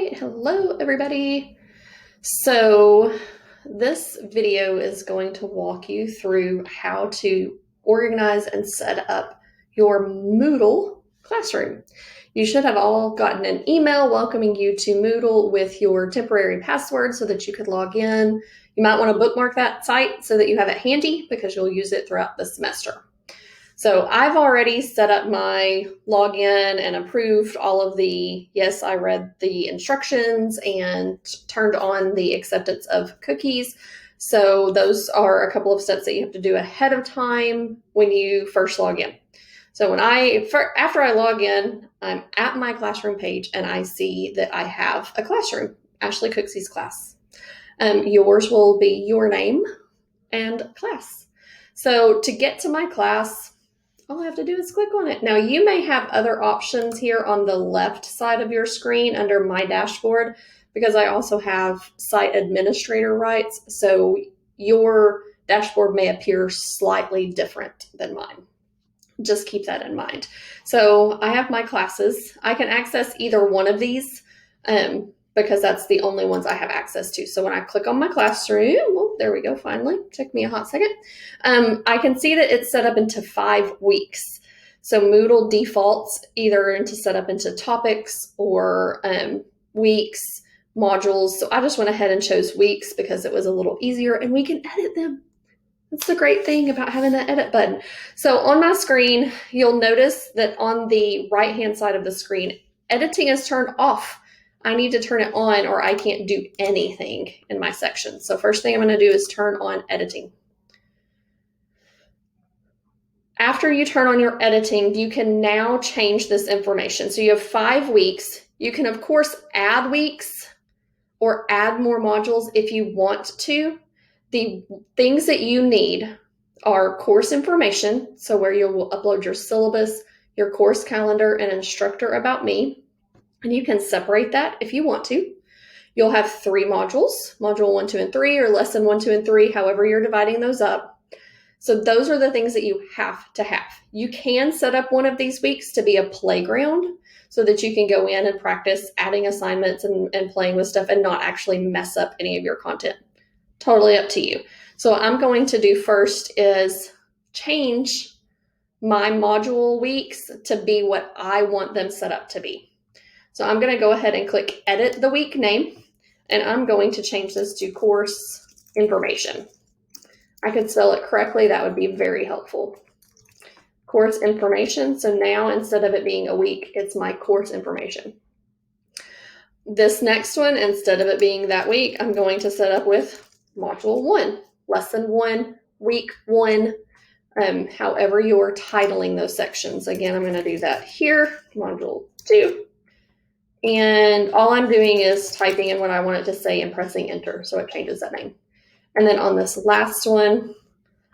right, hello everybody. So this video is going to walk you through how to organize and set up your Moodle classroom. You should have all gotten an email welcoming you to Moodle with your temporary password so that you could log in. You might want to bookmark that site so that you have it handy because you'll use it throughout the semester. So I've already set up my login and approved all of yes, I read the instructions and turned on the acceptance of cookies. So those are a couple of steps that you have to do ahead of time when you first log in. So after I log in, I'm at my classroom page and I see that I have a classroom, Ashley Cooksey's class. Yours will be your name and class. So to get to my class, all I have to do is click on it. Now you may have other options here on the left side of your screen under My Dashboard, because I also have site administrator rights. So your dashboard may appear slightly different than mine. Just keep that in mind. So I have my classes. I can access either one of these because that's the only ones I have access to. So when I click on my classroom, well, there we go, finally. Took me a hot second. I can see that it's set up into 5 weeks. So Moodle defaults either into set up into topics or weeks, modules. So I just went ahead and chose weeks because it was a little easier and we can edit them. That's the great thing about having that edit button. So on my screen, you'll notice that on the right-hand side of the screen, editing is turned off. I need to turn it on or I can't do anything in my section. So first thing I'm going to do is turn on editing. After you turn on your editing, you can now change this information. So you have 5 weeks. You can, of course, add weeks or add more modules if you want to. The things that you need are course information, so where you will upload your syllabus, your course calendar, and instructor about me. And you can separate that if you want to. You'll have 3 modules, module 1, 2, and 3, or lesson 1, 2, and 3, however you're dividing those up. So those are the things that you have to have. You can set up one of these weeks to be a playground so that you can go in and practice adding assignments and playing with stuff and not actually mess up any of your content. Totally up to you. So what I'm going to do first is change my module weeks to be what I want them set up to be. So I'm going to go ahead and click edit the week name, and I'm going to change this to course information. I could spell it correctly. That would be very helpful. Course information. So now instead of it being a week, it's my course information. This next one, instead of it being that week, I'm going to set up with module 1, lesson 1, week 1, however you're titling those sections. Again, I'm going to do that here, module 2. And all I'm doing is typing in what I want it to say and pressing enter, so it changes that name. And then on this last one,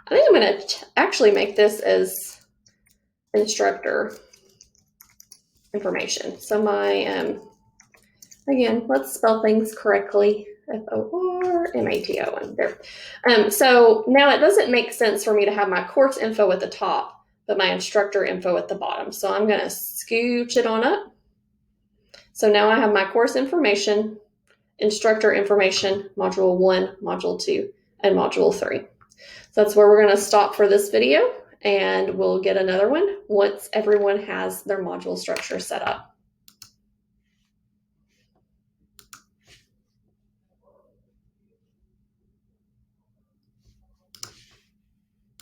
I think I'm going to actually make this as instructor information. So my, again, let's spell things correctly. F-O-R-M-A-T-O, there. So now it doesn't make sense for me to have my course info at the top, but my instructor info at the bottom. So I'm going to scooch it on up. So now I have my course information, instructor information, module 1, module 2, and module 3. So that's where we're going to stop for this video, and we'll get another one once everyone has their module structure set up.